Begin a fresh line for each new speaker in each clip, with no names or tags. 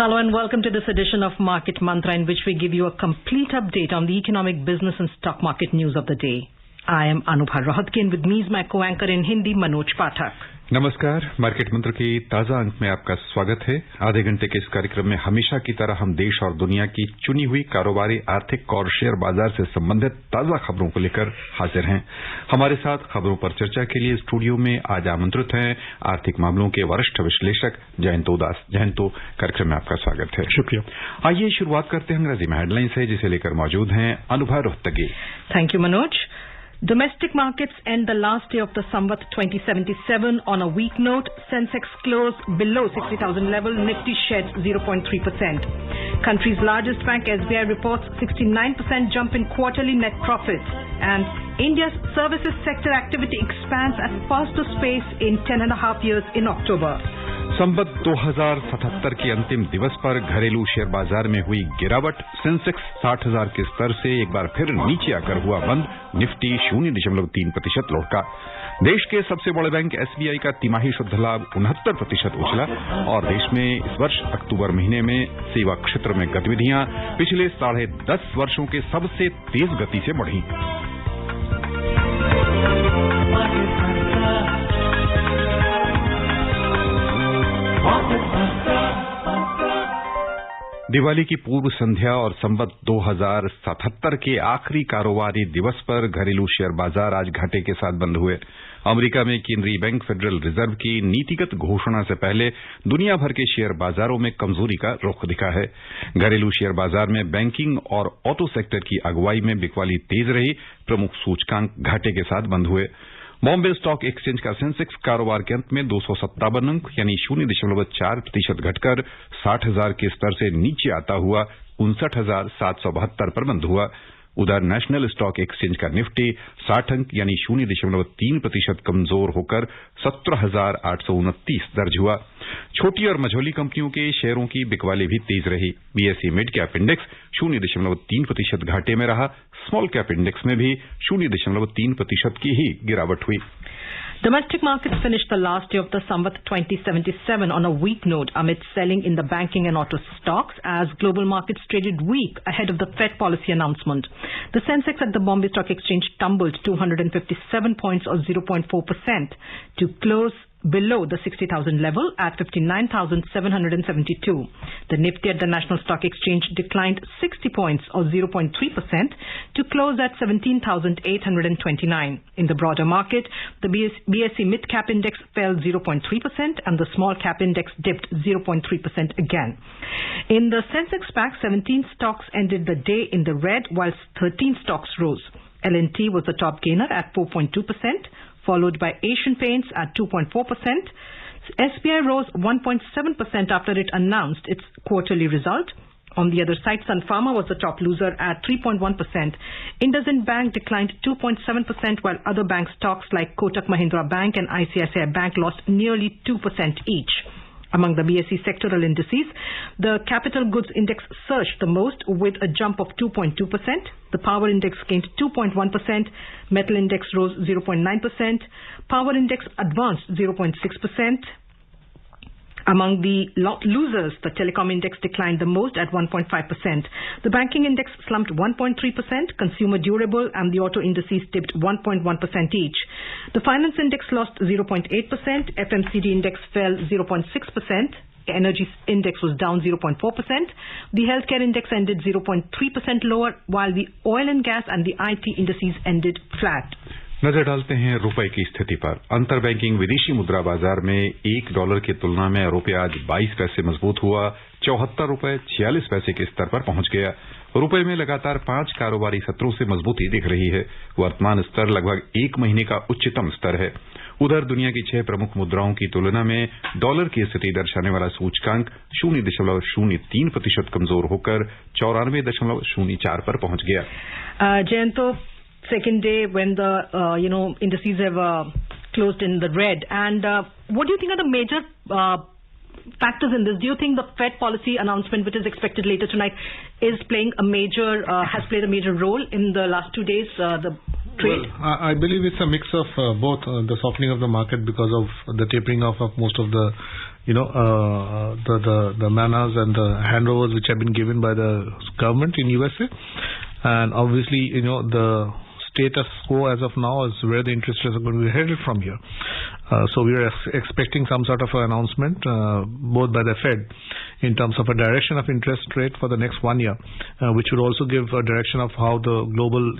Hello and welcome to this edition of Market Mantra, in which we give you a complete update on the economic, business and stock market news of the day. I am Anubha Rohatgi and with me is my co-anchor in Hindi, Manoj Pathak.
नमस्कार। Market मंत्र की ताजा अंक में आपका स्वागत है। आधे घंटे के इस कार्यक्रम में हमेशा की तरह हम देश और दुनिया की चुनी हुई कारोबारी, आर्थिक और शेयर बाजार से संबंधित ताजा खबरों को लेकर हाजिर हैं। हमारे साथ खबरों पर चर्चा के लिए स्टूडियो में आज आमंत्रित हैं आर्थिक मामलों के वरिष्ठ विश्लेषक जयंतो दास। जयंतो, कार्यक्रम में आपका स्वागत है।
शुक्रिया।
आइए शुरुआत करते हैं अंग्रेजी में हेडलाइंस है, जिसे लेकर मौजूद हैं Anubha Rohatgi.
Thank you, Manoj. Domestic markets end the last day of the Samvat 2077 on a weak note. Sensex closed below 60,000 level. Nifty shed 0.3%. Country's largest bank SBI reports 69% jump in quarterly net profits. And India's services sector activity expands at fastest pace in 10.5 years in October.
संवत 2077 के अंतिम दिवस पर घरेलू share बाजार में हुई गिरावट। Sensex 60,000 के स्तर से एक बार फिर नीचे आकर हुआ बंद। निफ्टी 0.3% लौटा। देश के सबसे बड़े बैंक एसबीआई का तिमाही शुद्ध लाभ 69% उछला और देश में इस वर्ष अक्टूबर महीने में सेवा क्षेत्र में गतिविधियां पिछले 10.5 वर्षों के सबसे तेज गति से बढ़ी। दिवाली की पूर्व संध्या और संवत 2077 के आखिरी कारोबारी दिवस पर घरेलू शेयर बाजार आज घाटे के साथ बंद हुए। अमेरिका में केंद्रीय बैंक फेडरल रिजर्व की नीतिगत घोषणा से पहले दुनिया भर के शेयर बाजारों में कमजोरी का रुख दिखा है। घरेलू शेयर बाजार में बैंकिंग और ऑटो सेक्टर की अगुवाई में बिकवाली तेज रही। प्रमुख सूचकांक घाटे के साथ बंद हुए। बॉम्बे स्टॉक एक्सचेंज का सेंसेक्स कारोबार के अंत में 257 अंक यानी 0.4% घटकर 60,000 के स्तर से नीचे आता हुआ 59,772 पर बंद हुआ। उधर नेशनल स्टॉक एक्सचेंज का निफ्टी 60 अंक यानी 0.3% कमजोर होकर 17,829 दर्ज हुआ। छोटी और मझोली कंपनियों के शेयरों की बिकवाली भी तेज रही। बीएसई मिड कैप इंडेक्स 0.3% घाटे में रहा। स्मॉल कैप इंडेक्स में भी 0.3% की ही गिरावट हुई।
Domestic markets finished the last day of the Samvat 2077 on a weak note amid selling in the banking and auto stocks as global markets traded weak ahead of the Fed policy announcement. The Sensex at the Bombay Stock Exchange tumbled 257 points or 0.4% to close below the 60,000 level at 59,772. The Nifty at the National Stock Exchange declined 60 points or 0.3% to close at 17,829. In the broader market, the BSE Mid Cap Index fell 0.3% and the Small Cap Index dipped 0.3% again. In the Sensex pack, 17 stocks ended the day in the red whilst 13 stocks rose. L&T was the top gainer at 4.2%. Followed by Asian Paints at 2.4%. SBI rose 1.7% after it announced its quarterly result. On the other side, Sun Pharma was the top loser at 3.1%. IndusInd Bank declined 2.7%, while other bank stocks like Kotak Mahindra Bank and ICICI Bank lost nearly 2% each. Among the BSE sectoral indices, the capital goods index surged the most with a jump of 2.2%. The power index gained 2.1%. Metal index rose 0.9%. Power index advanced 0.6%. Among the losers, the telecom index declined the most at 1.5%. The banking index slumped 1.3%. Consumer durable and the auto indices dipped 1.1% each. The finance index lost 0.8%. FMCG index fell 0.6%. Energy index was down 0.4%. The healthcare index ended 0.3% lower, while the oil and gas and the IT indices ended flat.
नजर डालते हैं रुपए की स्थिति पर। अंतर banking विदेशी मुद्रा बाजार में $1 की तुलना में रुपया आज 22 पैसे मजबूत हुआ। 74 रुपए 46 पैसे के स्तर पर पहुंच गया। रुपए में लगातार 5 कारोबारी सत्रों से मजबूती दिख रही है। वर्तमान स्तर लगभग 1 महीने का उच्चतम स्तर है। उधर दुनिया की 6 प्रमुख मुद्राओं की तुलना में डॉलर की स्थिति दर्शाने वाला सूचकांक 0.03% कमजोर होकर 94.04 पर पहुंच गया।
Jayanto, second day when the indices have closed in the red, and what do you think are the major factors in this? Do you think the Fed policy announcement, which is expected later tonight, is playing a major has played a major role in the last 2 days? The trade?
Well, I believe it's a mix of both the softening of the market because of the tapering off of most of the the manners and the handovers which have been given by the government in USA, and obviously, the status quo as of now is where the interest rates are going to be headed from here. So we are expecting some sort of an announcement, both by the Fed, in terms of a direction of interest rate for the next 1 year, which would also give a direction of how the global,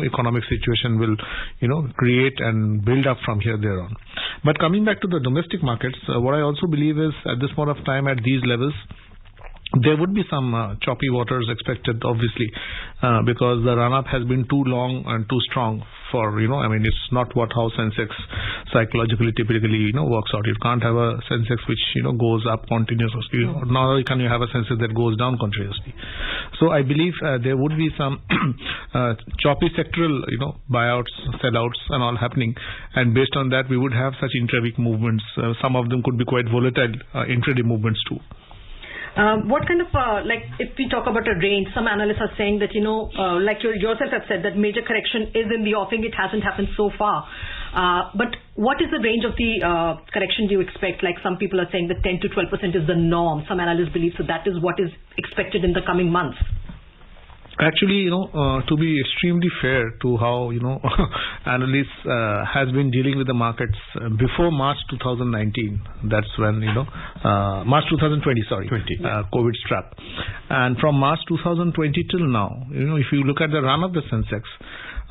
economic situation will, create and build up from here there on. But coming back to the domestic markets, what I also believe is at this point of time at these levels, there would be some choppy waters expected, obviously, because the run-up has been too long and too strong for, it's not how Sensex psychologically typically, works out. You can't have a Sensex which, goes up continuously. Nor can you have a Sensex that goes down continuously. So I believe there would be some choppy sectoral, buyouts, sellouts and all happening. And based on that, we would have such intra-week movements. Some of them could be quite volatile intraday movements too.
What kind of, if we talk about a range, some analysts are saying that, like you yourself have said, that major correction is in the offing. It hasn't happened so far. But what is the range of the correction do you expect? Like some people are saying that 10 to 12% is the norm. Some analysts believe so that is what is expected in the coming months.
Actually, to be extremely fair to how, analysts has been dealing with the markets before March 2019. That's when, March 2020, sorry, COVID struck. And from March 2020 till now, if you look at the run of the Sensex,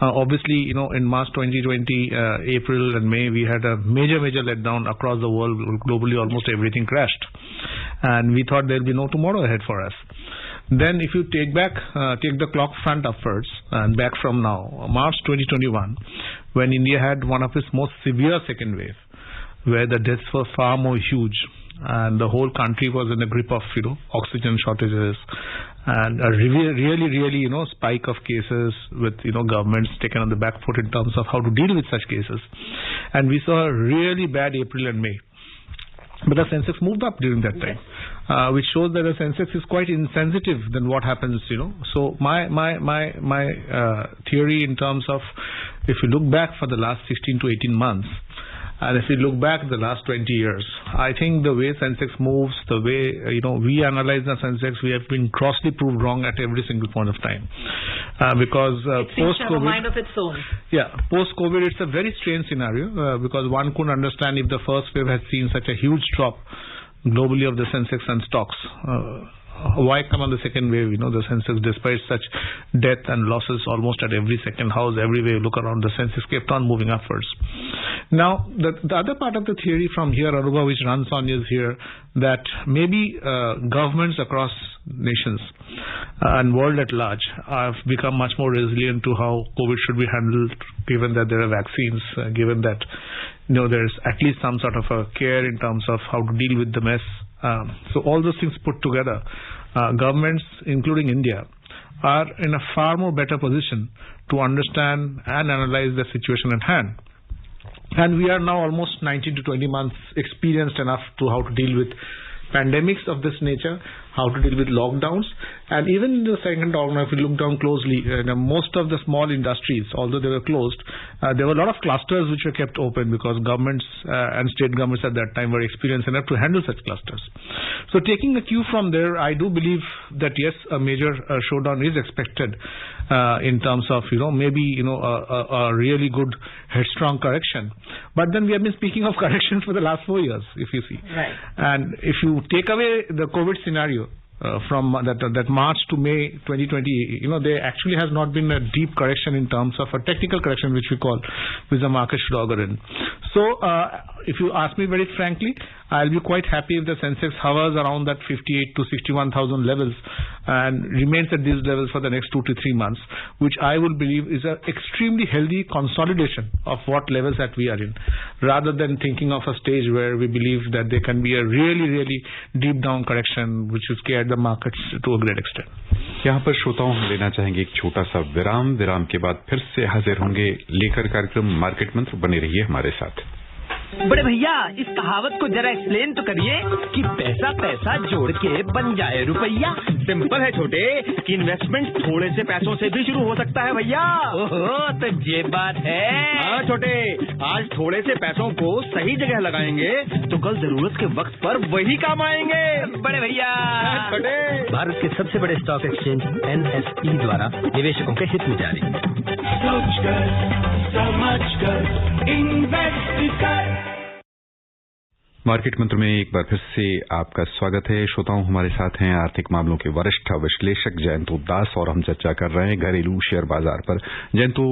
obviously, in March 2020, April and May, we had a major letdown across the world. Globally, almost everything crashed. And we thought there'll be no tomorrow ahead for us. Then if you take the clock front upwards and back from now, March 2021, when India had one of its most severe second wave, where the deaths were far more huge and the whole country was in the grip of, oxygen shortages and a really, spike of cases with, governments taken on the back foot in terms of how to deal with such cases. And we saw a really bad April and May. But the Sensex moved up during that time, which shows that the Sensex is quite insensitive than what happens, So my theory in terms of, if you look back for the last 16 to 18 months, and if you look back the last 20 years, I think the way Sensex moves, the way, we analyze the Sensex, we have been grossly proved wrong at every single point of time. Because post-COVID,
a mind of its own.
Yeah, post-COVID, it's a very strange scenario because one couldn't understand if the first wave had seen such a huge drop globally of the Sensex and stocks. Why come on the second wave, the Sensex, despite such death and losses almost at every second house, everywhere you look around, the Sensex kept on moving upwards. Now, the other part of the theory from here, Aruba, which runs on is here, that maybe governments across nations and world at large have become much more resilient to how COVID should be handled, given that there are vaccines, given that there's at least some sort of a care in terms of how to deal with the mess. So all those things put together, governments, including India, are in a far more better position to understand and analyze the situation at hand. And we are now almost 19 to 20 months experienced enough to how to deal with pandemics of this nature, how to deal with lockdowns. And even in the second lockdown, if you look down closely, most of the small industries, although they were closed, there were a lot of clusters which were kept open because governments and state governments at that time were experienced enough to handle such clusters. So taking a cue from there, I do believe that yes, a major showdown is expected in terms of, maybe, a really good headstrong correction. But then we have been speaking of corrections for the last 4 years, if you see.
Right.
And if you take away the COVID scenario, from that March to May 2020, there actually has not been a deep correction in terms of a technical correction, which we call, which the market should augur in. So, if you ask me very frankly, I'll be quite happy if the Sensex hovers around that 58 to 61,000 levels and remains at these levels for the next 2 to 3 months, which I will believe is an extremely healthy consolidation of what levels that we are in, rather than thinking of a stage where we believe that there can be a really deep down correction which will scare the markets to a great extent.
यहाँ पर श्रोताओं हम लेना चाहेंगे एक छोटा सा विराम के बाद फिर से हाजिर होंगे लेकर कार्यक्रम मार्केट मंत्र। बने रहिए हमारे साथ।
बड़े भैया इस कहावत को जरा एक्सप्लेन तो करिए कि पैसा पैसा जोड़ के बन जाए रुपया।
सिंपल है छोटे कि इन्वेस्टमेंट थोड़े से पैसों से भी शुरू हो सकता है भैया।
ओहो तो ये बात है।
हाँ छोटे, आज थोड़े से पैसों को सही जगह लगाएंगे तो कल जरूरत के वक्त पर वही काम आएंगे।
बड़े भैया
छोटे,
भारत के सबसे बड़े स्टॉक एक्सचेंज NSE द्वारा निवेशकों के हित में जारी।
सोच कर समझ कर इन्वेस्ट कर।
मार्केट मंत्र में एक बार फिर से आपका स्वागत है। श्रोताओं, हमारे साथ हैं आर्थिक मामलों के वरिष्ठ विश्लेषक जयंतो दास और हम चर्चा कर रहे हैं घरेलू शेयर बाजार पर। जयंतो,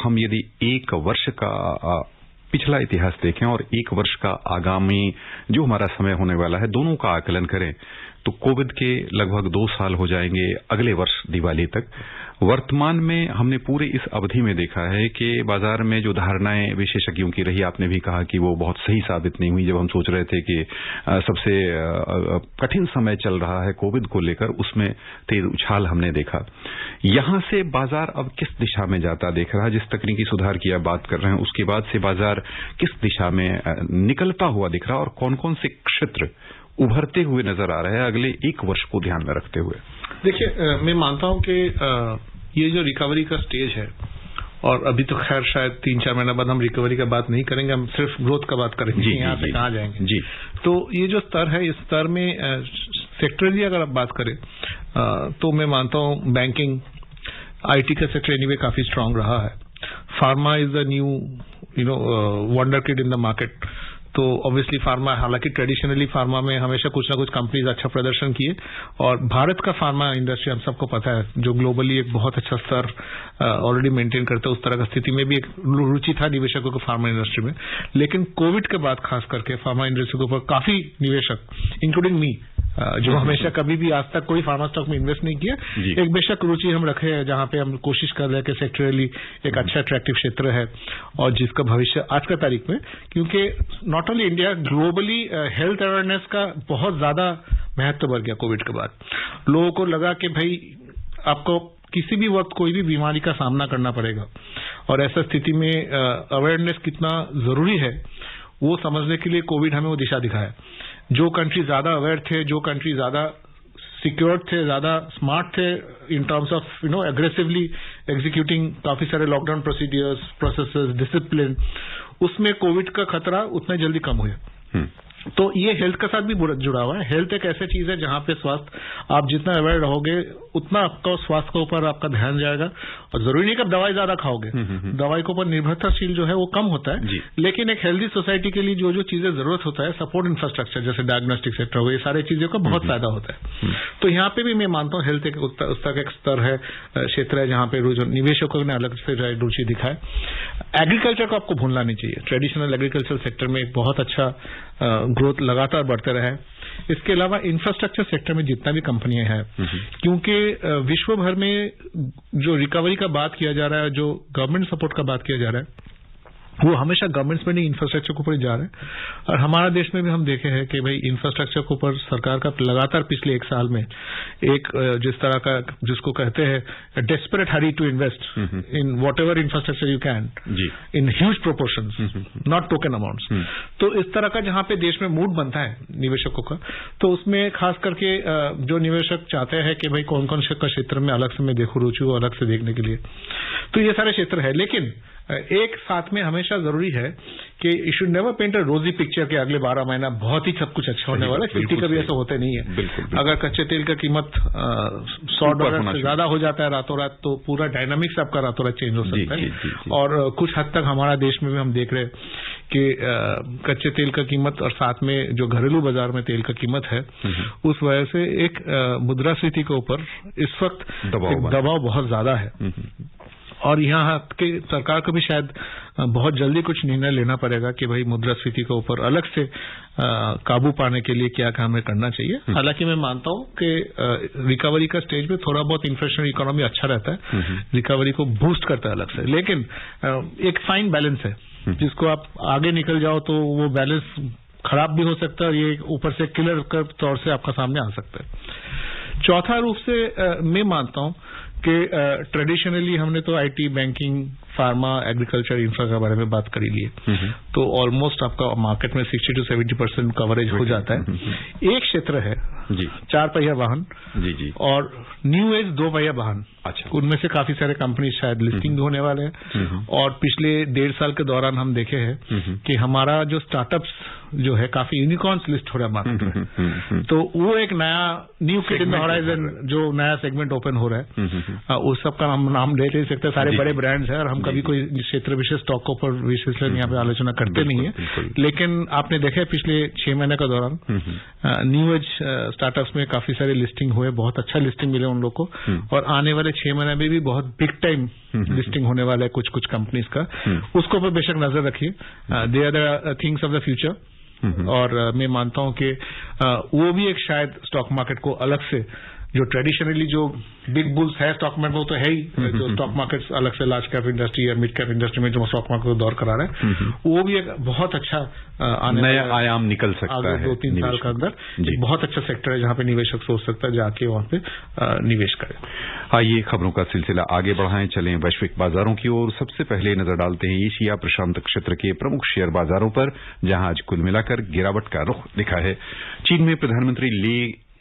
हम यदि एक वर्ष का पिछला इतिहास देखें और एक वर्ष का आगामी जो हमारा समय होने वाला है, दोनों का आकलन करें तो कोविड के लगभग 2 साल हो जाएंगे अगले वर्ष दिवाली तक। वर्तमान में हमने पूरे इस अवधि में देखा है कि बाजार में जो धारणाएं विशेषज्ञों की रही, आपने भी कहा कि वो बहुत सही साबित नहीं हुई। जब हम सोच रहे थे कि सबसे कठिन समय चल रहा है कोविड को लेकर, उसमें तेज उछाल हमने देखा। यहां से बाजार अब किस दिशा में जाता दिख रहा है? जिस तकनीकी सुधार की आप बात कर रहे हैं उसके बाद से बाजार किस दिशा में निकलता हुआ दिख रहा है और कौन कौन से क्षेत्र उभरते हुए नजर आ रहे हैं अगले एक वर्ष को ध्यान में रखते हुए?
देखिए, मैं मानता हूं कि ये जो रिकवरी का स्टेज है, और अभी तो खैर शायद 3-4 महीने बाद हम रिकवरी का बात नहीं करेंगे, हम सिर्फ ग्रोथ का बात करेंगे, यहाँ से कहाँ जाएंगे।
जी।
तो ये जो स्तर है, इस स्तर में सेक्टरली अगर आप बात करें तो मैं मानता हूं बैंकिंग, IT का सेक्टर एनीवे काफी स्ट्रांग रहा है। Pharma is the new wonder kid in the market. तो ऑब्वियसली फार्मा, हालांकि ट्रेडिशनली फार्मा में हमेशा कुछ ना कुछ कंपनीज अच्छा प्रदर्शन किए, और भारत का फार्मा इंडस्ट्री हम सबको पता है जो ग्लोबली एक बहुत अच्छा स्तर ऑलरेडी मेंटेन करते हैं, उस तरह का स्थिति में भी एक रुचि था निवेशकों को फार्मा इंडस्ट्री में। लेकिन कोविड के बाद खास करके फार्मा इंडस्ट्री के ऊपर काफी निवेशक, इंक्लूडिंग मी, जो हमेशा कभी भी आज तक कोई फार्मा स्टॉक में इन्वेस्ट नहीं किया, एक बेशक रुचि हम रखे हैं, जहां पे हम कोशिश कर रहे हैं कि सेक्टरली एक अच्छा अट्रैक्टिव क्षेत्र है और जिसका भविष्य आज का तारीख में, क्योंकि not only India, globally health awareness का बहुत ज्यादा महत्व बढ़ गया कोविड के बाद। लोगों को लगा कि भाई आपको किसी भी वक्त कोई भी बीमारी का सामना करना पड़ेगा, और ऐसा स्थिति में अवेयरनेस कितना जरूरी है वो समझने के लिए कोविड हमें वो दिशा दिखाया। जो कंट्री ज्यादा अवेयर थे, जो कंट्री ज्यादा सिक्योर थे, ज्यादा स्मार्ट थे in terms of aggressively executing काफी सारे लॉकडाउन प्रोसीडियर्स, प्रोसेसेस, डिसिप्लिन, उसमें कोविड का खतरा उतना जल्दी कम हुआ। तो ये हेल्थ के साथ भी जुड़ा हुआ है। हेल्थ एक ऐसी चीज है जहां पे स्वास्थ्य, आप जितना अवेयर रहोगे उतना आपका स्वास्थ्य के ऊपर आपका ध्यान जाएगा, और जरूरी नहीं कि आप दवाई ज्यादा खाओगे, दवाई के ऊपर निर्भरताशील जो है वो कम होता है। लेकिन एक हेल्दी सोसाइटी के लिए जो जो चीजें जरूरत होता है, सपोर्ट इंफ्रास्ट्रक्चर जैसे डायग्नोस्टिक सेक्टर हो, ये सारी चीजों का बहुत फायदा होता है। तो यहाँ पे भी मैं मानता हूँ हेल्थ एक उसका एक स्तर है, क्षेत्र है जहां पे निवेशकों ने अलग से रुचि दिखाए। एग्रीकल्चर को आपको भूलना नहीं चाहिए। ट्रेडिशनल एग्रीकल्चर सेक्टर में एक बहुत अच्छा ग्रोथ लगातार बढ़ते रहे। इसके अलावा इंफ्रास्ट्रक्चर सेक्टर में जितना भी कंपनियां हैं, क्योंकि विश्व भर में जो रिकवरी का बात किया जा रहा है, जो गवर्नमेंट सपोर्ट का बात किया जा रहा है, वो हमेशा गवर्नमेंट स्पेंडिंग इंफ्रास्ट्रक्चर के ऊपर जा रहा है। और हमारा देश में भी हम देखे हैं कि भाई इंफ्रास्ट्रक्चर के ऊपर सरकार का लगातार पिछले 1 साल में एक जिस तरह का, जिसको कहते हैं desperate hurry to invest in whatever infrastructure you can in huge proportions, not token amounts. तो इस तरह का जहां पे देश में मूड बनता है निवेशकों का, तो उसमें खास करके जो निवेशक चाहते हैं कि भाई कौन कौन से क्षेत्र में अलग से मैं देखूं, रुचि हो अलग से देखने के लिए, तो ये सारे क्षेत्र है। लेकिन एक साथ में हमेशा जरूरी है कि you should never paint a rosy picture के अगले 12 महीना बहुत ही सब कुछ अच्छा होने वाला है, क्योंकि कभी ऐसा होते नहीं है। बिल्कुल। अगर कच्चे तेल का कीमत $100 से ज्यादा हो जाता है रातों रात, तो पूरा डायनामिक्स आपका रातों रात चेंज हो सकता है। और कुछ हद तक हमारा देश में भी हम देख रहे हैं कि कच्चे तेल का कीमत और साथ में जो घरेलू बाजार में तेल का कीमत है, उस वजह से एक मुद्रास्फीति के ऊपर इस वक्त दबाव बहुत ज्यादा है। और यहाँ के सरकार को भी शायद बहुत जल्दी कुछ निर्णय लेना पड़ेगा कि भाई मुद्रास्फीति के ऊपर अलग से काबू पाने के लिए क्या काम करना चाहिए। हालांकि मैं मानता हूं कि रिकवरी का स्टेज में थोड़ा बहुत इन्फ्लेशनरी इकोनॉमी अच्छा रहता है, रिकवरी को बूस्ट करता है अलग से। लेकिन एक फाइन बैलेंस है, जिसको आप आगे निकल जाओ तो वो बैलेंस खराब भी हो सकता है, और ये ऊपर से किलर के तौर से आपका सामने आ सकता है। चौथा रूप से मैं मानता हूं कि ट्रेडिशनली हमने तो IT, banking, pharma, agriculture, infra के बारे में बात कर ही लिए, तो ऑलमोस्ट आपका मार्केट में 60 to 70% कवरेज हो जाता है। एक क्षेत्र है
जी
4 पहिया वाहन
जी
और न्यू एज 2 पहिया वाहन।
अच्छा,
उनमें से काफी सारे कंपनी शायद लिस्टिंग भी होने वाले हैं, और पिछले 1.5 साल के दौरान हम देखे हैं कि हमारा जो स्टार्टअप्स जो है काफी यूनिकॉर्न्स लिस्ट हो रहा है मार्केट में, तो वो एक नया new kid in the horizon जो नया सेगमेंट ओपन हो रहा है, उस सब का हम नाम ले नहीं सकते, सारे बड़े ब्रांड्स हैं और हम कभी कोई क्षेत्र विशेष स्टॉकों पर विशेषण यहाँ पे आलोचना करते नहीं है, लेकिन आपने देखा है पिछले 6 महीने के दौरान न्यू एज स्टार्टअप्स में काफी सारे लिस्टिंग हुए, बहुत अच्छा लिस्टिंग मिले उन लोग को, और आने वाले 6 महीने में भी बहुत बिग टाइम लिस्टिंग होने वाला है कुछ कंपनीज का, उसको पर बेशक नजर रखिए। They are the things of the future, और मैं मानता हूं कि वो भी एक शायद स्टॉक मार्केट को अलग से, जो ट्रेडिशनली जो बिग बुल्स है स्टॉक मार्केट में, वो तो है ही, जो स्टॉक मार्केट अलग से लार्ज कैप इंडस्ट्री या मिड कैप इंडस्ट्री में जो स्टॉक मार्केट को दौर करा रहा है, वो भी एक बहुत अच्छा
नया आयाम निकल सकता है
2-3 साल के अंदर। बहुत अच्छा सेक्टर है जहां पे निवेशक सोच सकता है जाके वहां पे निवेश करे।
आइए खबरों का सिलसिला आगे बढ़ाएं, चलें वैश्विक बाजारों की ओर। सबसे पहले नजर डालते हैं एशिया प्रशांत क्षेत्र के प्रमुख शेयर बाजारों पर, जहां आज कुल मिलाकर गिरावट का रुख दिखा है। चीन में प्रधानमंत्री ली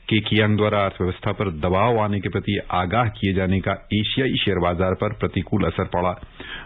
केकियांग द्वारा अर्थव्यवस्था पर दबाव आने के प्रति आगाह किए जाने का एशियाई शेयर बाजार पर प्रतिकूल असर पड़ा।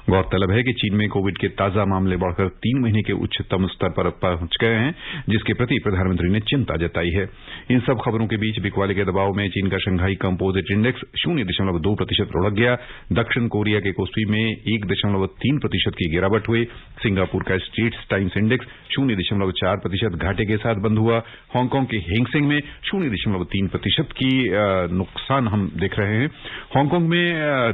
गौरतलब है कि चीन में कोविड के ताजा मामले बढ़कर 3 महीने के उच्चतम स्तर पर पहुंच गए हैं, जिसके प्रति प्रधानमंत्री ने चिंता जताई है। इन सब खबरों के बीच बिकवाली के दबाव में चीन का शंघाई कंपोजिट इंडेक्स 0.2% लुढ़क गया। दक्षिण कोरिया के कोस्पी में 1.3% की गिरावट हुई। सिंगापुर का स्ट्रेट्स टाइम्स इंडेक्स 0.4% घाटे के साथ बंद हुआ। हांगकांग के हैंगसेंग में 0.3% की नुकसान हम देख रहे हैं। हांगकांग में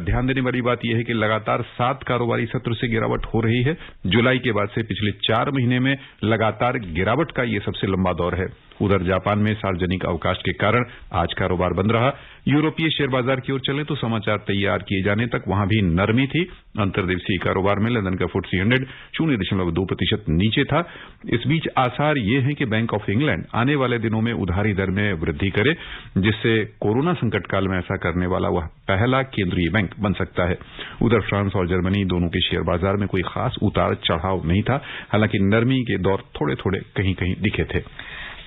ध्यान देने वाली बात यह है कि लगातार 7 कारोबारी सत्र से गिरावट हो रही है। जुलाई के बाद से पिछले 4 महीने में लगातार गिरावट का यह सबसे लंबा दौर है। उधर जापान में सार्वजनिक अवकाश के कारण आज कारोबार बंद रहा। यूरोपीय शेयर बाजार की ओर चलें तो समाचार तैयार किए जाने तक वहां भी नरमी थी। अंतर्देशीय कारोबार में लंदन का FTSE 100 0.2% नीचे था। इस बीच आसार ये हैं कि बैंक ऑफ इंग्लैंड आने वाले दिनों में उधारी दर में वृद्धि करे, जिससे कोरोना संकट काल में ऐसा करने वाला वह पहला केंद्रीय बैंक बन सकता है। उधर फ्रांस और जर्मनी दोनों के शेयर बाजार में कोई खास उतार चढ़ाव नहीं था, हालांकि नरमी के दौर थोड़े थोड़े कहीं कहीं दिखे थे।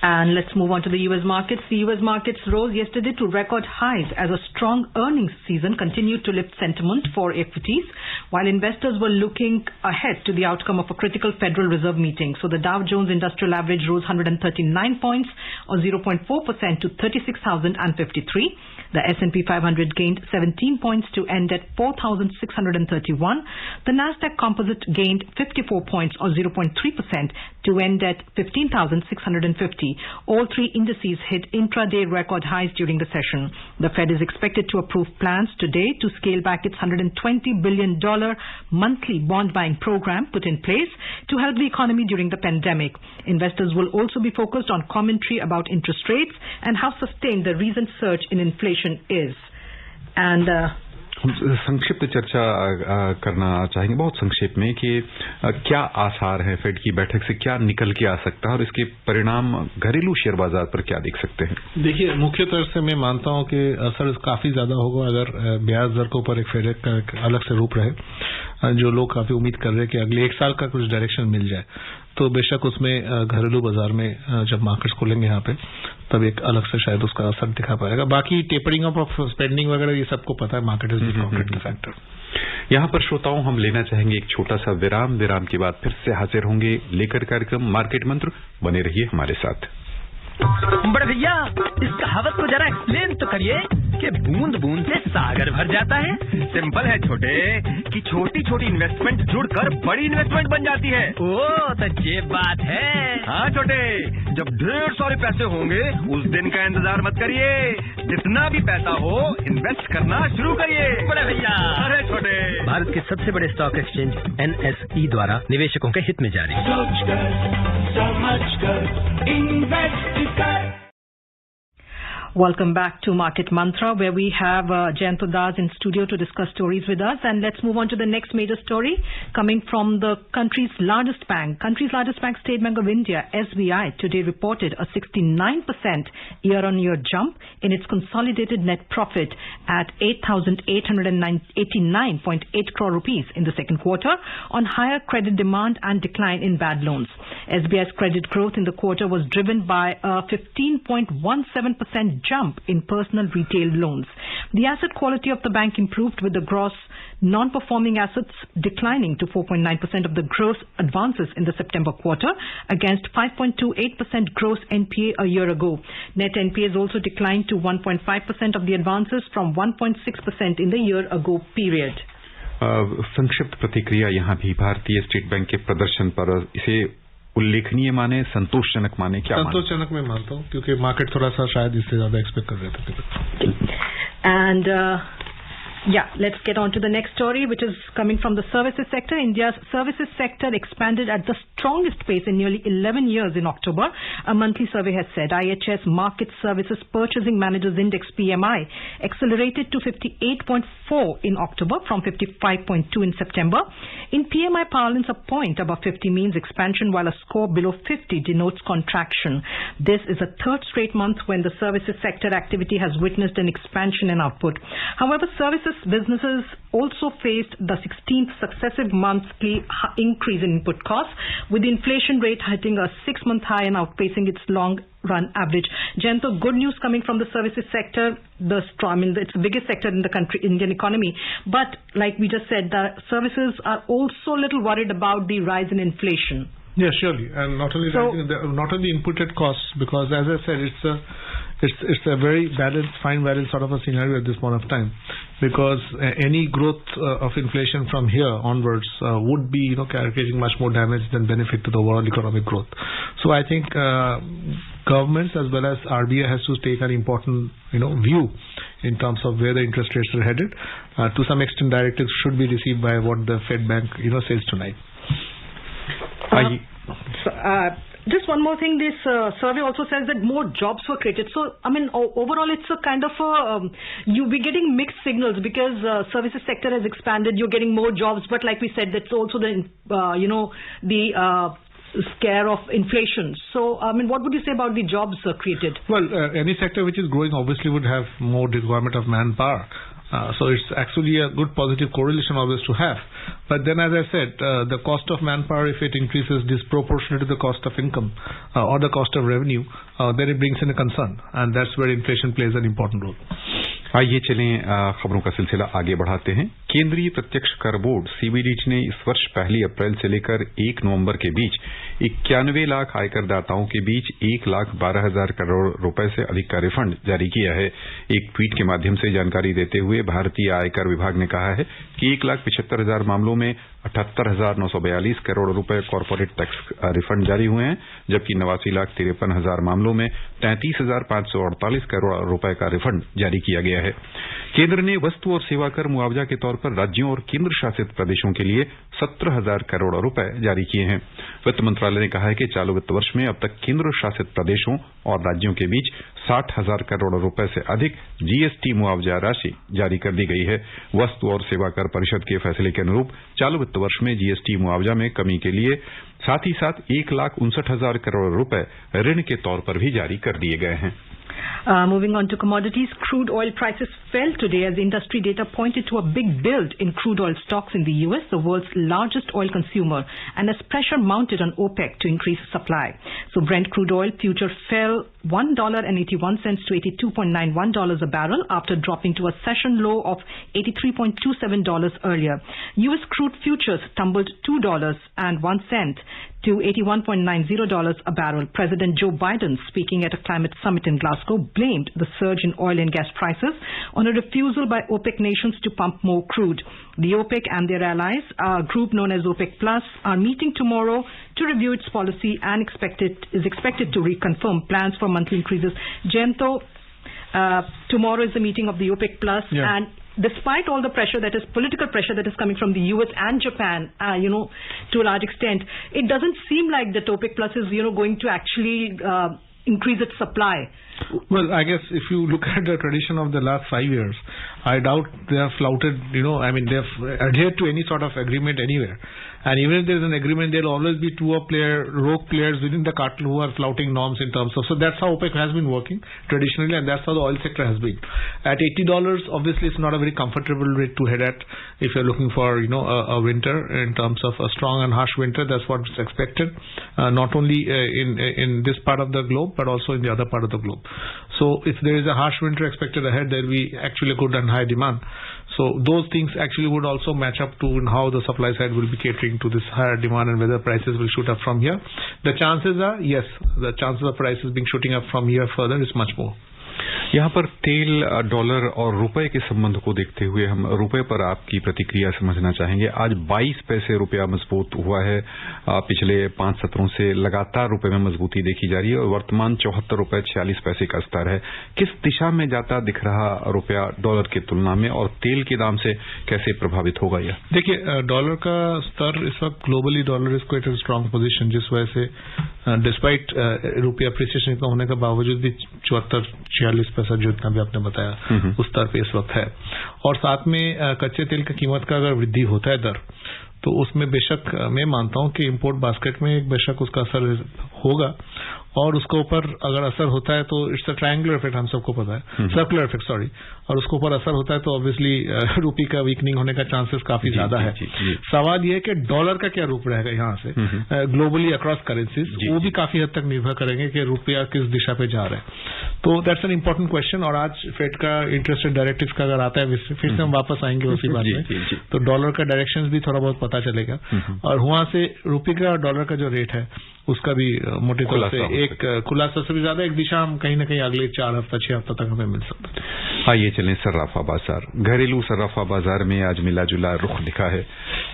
And let's move on to the US markets. The US markets rose yesterday to record highs as a strong earnings season continued to lift sentiment for equities, while investors were looking ahead to the outcome of a critical Federal Reserve meeting. So the Dow Jones Industrial Average rose 139 points or 0.4% to 36,053. The S&P 500 gained 17 points to end at 4,631. The Nasdaq Composite gained 54 points or 0.3% to end at 15,650. All three indices hit intraday record highs during the session. The Fed is expected to approve plans today to scale back its $120 billion monthly bond buying program put in place to help the economy during the pandemic. Investors will also be focused on commentary about interest rates and how sustained the recent surge in inflation is. And
हम संक्षिप्त चर्चा करना चाहेंगे बहुत संक्षेप में कि क्या आसार हैं फेड की बैठक से, क्या निकल के आ सकता है और इसके परिणाम घरेलू शेयर बाजार पर क्या दिख सकते हैं।
देखिए, मुख्य तौर से मैं मानता हूं कि असर काफी ज्यादा होगा अगर ब्याज दर के ऊपर एक फेड का अलग से रूप रहे, जो लोग काफी उम्मीद कर रहे हैं कि अगले 1 साल का कुछ डायरेक्शन मिल जाए, तो बेशक उसमें घरेलू बाजार में जब मार्केट्स खुलेंगे यहाँ पे तब एक अलग से शायद उसका असर दिखा पाएगा। बाकी टेपरिंग ऑफ स्पेंडिंग वगैरह ये सबको पता है, मार्केट इज डिस्काउंटेड फैक्टर।
यहाँ पर श्रोताओं हम लेना चाहेंगे एक छोटा सा विराम। विराम के बाद फिर से हाजिर होंगे लेकर कार्यक्रम मार्केट मंत्र। बने रहिए हमारे साथ।
बड़े भैया, इस कहावत को जरा एक्सप्लेन तो करिए कि बूंद बूंद से सागर भर जाता है।
सिंपल है छोटे, कि छोटी छोटी इन्वेस्टमेंट जुड़कर बड़ी इन्वेस्टमेंट बन जाती है।
ओ तो ये बात है।
हाँ छोटे, जब ढेर सारे पैसे होंगे उस दिन का इंतजार मत करिए, जितना भी पैसा हो इन्वेस्ट करना शुरू करिए।
बड़े भैया,
अरे छोटे,
भारत के सबसे बड़े स्टॉक एक्सचेंज NSE द्वारा निवेशकों के हित में जारी।
सोचकर समझकर इन्वेस्ट कर।
Welcome back to Market Mantra, where we have Jayanto Das in studio to discuss stories with us. And let's move on to the next major story coming from the country's largest bank. Country's largest bank, State Bank of India, SBI, today reported a 69% year-on-year jump in its consolidated net profit at 8,889.8 crore rupees in the second quarter on higher credit demand and decline in bad loans. SBI's credit growth in the quarter was driven by a 15.17% jump in personal retail loans. The asset quality of the bank improved, with the gross non-performing assets declining to 4.9% of the gross advances in the September quarter against 5.28% gross NPA a year ago. Net NPAs also declined to 1.5% of the advances from 1.6% in the year ago period.
संक्षिप्त प्रतिक्रिया यहाँ भी भारतीय state bank के प्रदर्शन पर इसे उल्लेखनीय माने, संतोषजनक माने, क्या
संतोषजनक मैं मानता हूँ, क्योंकि मार्केट थोड़ा सा शायद इससे ज्यादा एक्सपेक्ट कर रहे थे.
And yeah, let's get on to the next story, which is coming from the services sector. India's services sector expanded at the strongest pace in nearly 11 years in October, a monthly survey has said. IHS Market Services Purchasing Managers Index PMI accelerated to 58.4 in October from 55.2 in September. In PMI parlance, a point above 50 means expansion, while a score below 50 denotes contraction. This is a third straight month when the services sector activity has witnessed an expansion in output. However, services businesses also faced the 16th successive monthly increase in input costs, with the inflation rate hitting a 6-month high and outpacing its long-run average. Jayanto, good news coming from the services sector. It's the biggest sector in the country, Indian economy. But like we just said, the services are also a little worried about the rise in inflation.
Yeah, surely, and not only inputted costs, because as I said, it's a very balanced, fine balance sort of a scenario at this point of time, because any growth of inflation from here onwards would be carrying much more damage than benefit to the overall economic growth. So I think governments as well as RBI has to take an important view in terms of where the interest rates are headed. To some extent, directives should be received by what the Fed Bank says tonight.
Just one more thing, this survey also says that more jobs were created. So, overall it's a kind of you'll be getting mixed signals, because services sector has expanded, you're getting more jobs, but like we said, that's also the scare of inflation. So, what would you say about the jobs created?
Well, any sector which is growing obviously would have more requirement of manpower. So it's actually a good positive correlation always to have. But then, as I said, the cost of manpower, if it increases disproportionate to the cost of income or the cost of revenue, then it brings in a concern, and that's where inflation plays an important role.
आइए चलें खबरों का सिलसिला आगे बढ़ाते हैं. केंद्रीय प्रत्यक्ष कर बोर्ड सीबीडीटी ने इस वर्ष 1 अप्रैल से लेकर 1 नवंबर के बीच 91 लाख आयकर दाताओं के बीच 1,12,000 करोड़ रुपए से अधिक का रिफंड जारी किया है. एक ट्वीट के माध्यम से जानकारी देते हुए भारतीय आयकर विभाग ने कहा है कि 1,75,000 मामलों में 78,942 करोड़ रुपए कॉर्पोरेट टैक्स रिफंड जारी हुए हैं, जबकि 89,53,000 मामलों में 33,548 करोड़ रुपए का रिफंड जारी किया गया है. केंद्र ने वस्तु और सेवा कर मुआवजा के तौर पर राज्यों और केंद्र शासित प्रदेशों के लिए 17,000 करोड़ रुपए जारी किए हैं. वित्त मंत्रालय ने कहा है कि चालू वित्त वर्ष में अब तक केंद्र शासित प्रदेशों और राज्यों के बीच 60,000 करोड़ रुपए से अधिक जीएसटी मुआवजा राशि जारी कर दी गई है. वस्तु और सेवा कर परिषद के फैसले के अनुरूप चालू वित्त वर्ष में जीएसटी मुआवजा में कमी के लिए साथ ही साथ 1,59,000 करोड़ रुपए ऋण के तौर पर भी जारी कर दिए गए हैं.
Moving on to commodities, crude oil prices fell today as industry data pointed to a big build in crude oil stocks in the U.S., the world's largest oil consumer, and as pressure mounted on OPEC to increase supply. So Brent crude oil future fell $1.81 to $82.91 a barrel after dropping to a session low of $83.27 earlier. U.S. crude futures tumbled $2.01 to $81.90 a barrel. President Joe Biden, speaking at a climate summit in Glasgow, blamed the surge in oil and gas prices on a refusal by OPEC nations to pump more crude. The OPEC and their allies, a group known as OPEC Plus, are meeting tomorrow to review its policy and is expected to reconfirm plans for monthly increases. Jayanto, tomorrow is the meeting of the OPEC Plus, and despite all the pressure that is political pressure that is coming from the US and Japan, to a large extent, it doesn't seem like the OPEC Plus is, going to actually increase its supply?
Well, I guess if you look at the tradition of the last 5 years, I doubt they have flouted, they have adhered to any sort of agreement anywhere. And even if there is an agreement, there will always be rogue players within the cartel who are flouting norms in terms of. So that's how OPEC has been working traditionally, and that's how the oil sector has been. At $80, obviously, it's not a very comfortable rate to head at if you're looking for, a winter in terms of a strong and harsh winter. That's what's expected, not only in this part of the globe, but also in the other part of the globe. So if there is a harsh winter expected ahead, there will be actually good and high demand. So those things actually would also match up to how the supply side will be catering to this higher demand and whether prices will shoot up from here. The chances are, yes, the chances of prices being shooting up from here further is much more.
यहाँ पर तेल, dollar और रुपए के संबंध को देखते हुए हम रुपए पर आपकी प्रतिक्रिया समझना चाहेंगे। आज 22 पैसे रुपया मजबूत हुआ है। पिछले 5 सत्रों से लगातार रुपए में मजबूती देखी जा रही है और वर्तमान 74 रुपए 46 पैसे का स्तर है। किस दिशा में जाता दिख रहा रुपया डॉलर की तुलना में और तेल के दाम से कैसे प्रभावित होगा यह?
देखिए, डॉलर का स्तर इस वक्त globally dollar is quite a strong position, जिस वजह से डिस्पाइट रुपया अप्रिसिएशन इतना होने के बावजूद भी 74-46 पैसा जो इतना भी आपने बताया उस स्तर पे इस वक्त है। और साथ में कच्चे तेल की कीमत का अगर वृद्धि होता है दर, तो उसमें बेशक मैं मानता हूं कि इंपोर्ट बास्केट में एक बेशक उसका असर होगा और उसके ऊपर अगर असर होता है तो इट्स अ ट्रायंगुलर इफेक्ट, हम सबको पता है, सर्कुलर इफेक्ट सॉरी, और उसके ऊपर असर होता है तो ऑब्वियसली रूपी का वीकनिंग होने का चांसेस काफी ज्यादा है। सवाल यह है कि डॉलर का क्या रूप रहेगा यहाँ से ग्लोबली अक्रॉस करेंसीज, वो भी काफी हद तक निर्भर करेंगे कि रुपया किस दिशा पे जा रहा है। तो दैट्स एन इंपॉर्टेंट क्वेश्चन। और आज फेड का इंटरेस्ट रेट डायरेक्टिव का अगर आता है, फिर से हम वापस आएंगे उसी बात में, तो डॉलर का डायरेक्शन भी थोड़ा बहुत पता चलेगा और वहां से रुपये का और डॉलर का जो रेट है उसका भी मोटे तौर से एक खुलासा से भी ज्यादा एक दिशा हम कहीं ना कहीं अगले 4 हफ्ता 6 हफ्ता तक हमें मिल सकता है।
आइए चलें सर्राफा बाजार। घरेलू सर्राफा बाजार में आज मिला जुला रुख दिखा है।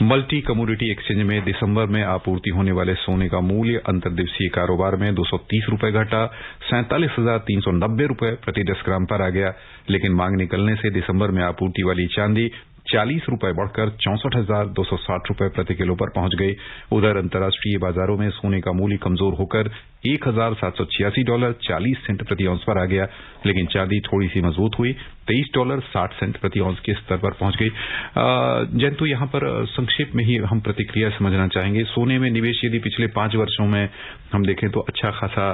मल्टी कमोडिटी एक्सचेंज में दिसंबर में आपूर्ति होने वाले सोने का मूल्य अंतर्दिवसीय कारोबार में 230 रुपए घटा 47,390 रुपए प्रति 10 ग्राम पर आ गया। लेकिन मांग निकलने से दिसंबर में आपूर्ति वाली चांदी 40 रुपए बढ़कर 64,260 रुपए प्रति किलो पर पहुंच गई। उधर अंतर्राष्ट्रीय बाजारों में सोने का मूल्य कमजोर होकर $1,786.40 प्रति औंस पर आ गया, लेकिन चांदी थोड़ी सी मजबूत हुई, $23.60 प्रति औंस के स्तर पर पहुंच गई। जयंतु, यहां पर संक्षेप में ही हम प्रतिक्रिया समझना चाहेंगे। सोने में निवेश यदि पिछले 5 वर्षों में हम देखें तो अच्छा खासा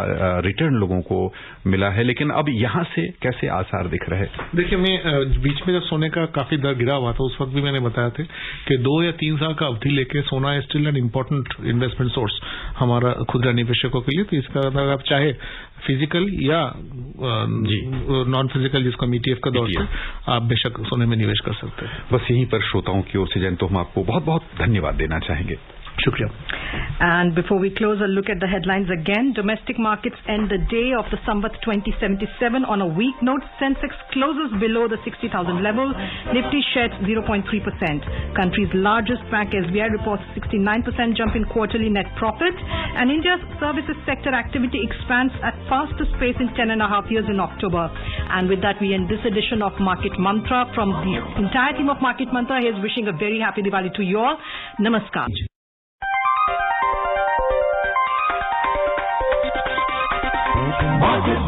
रिटर्न लोगों को मिला है, लेकिन अब यहां से कैसे आसार दिख रहे हैं?
देखिए, मैं बीच में जब सोने का काफी दर गिरा हुआ था उस वक्त भी मैंने बताया था कि 2 या 3 साल का अवधि लेके सोना still an important investment source हमारा खुदरा निवेशकों के लिए। तो इसका अगर आप चाहे फिजिकल या नॉन फिजिकल, जिसको हम ETF का दौर से, आप बेशक सोने में निवेश कर सकते हैं।
बस यहीं पर श्रोताओं की ओर से जयंत हम आपको बहुत बहुत धन्यवाद देना चाहेंगे।
शुक्रिया।
And before we close, a look at the headlines again. Domestic markets end the day of the Samvat 2077 on a weak note. Sensex closes below the 60,000 level. Nifty sheds 0.3%. Country's largest bank SBI reports 69% jump in quarterly net profit. And India's services sector activity expands at fastest pace in 10.5 years in October. And with that, we end this edition of Market Mantra. From the entire team of Market Mantra, here's wishing a very happy Diwali to you all. Namaskar.
Market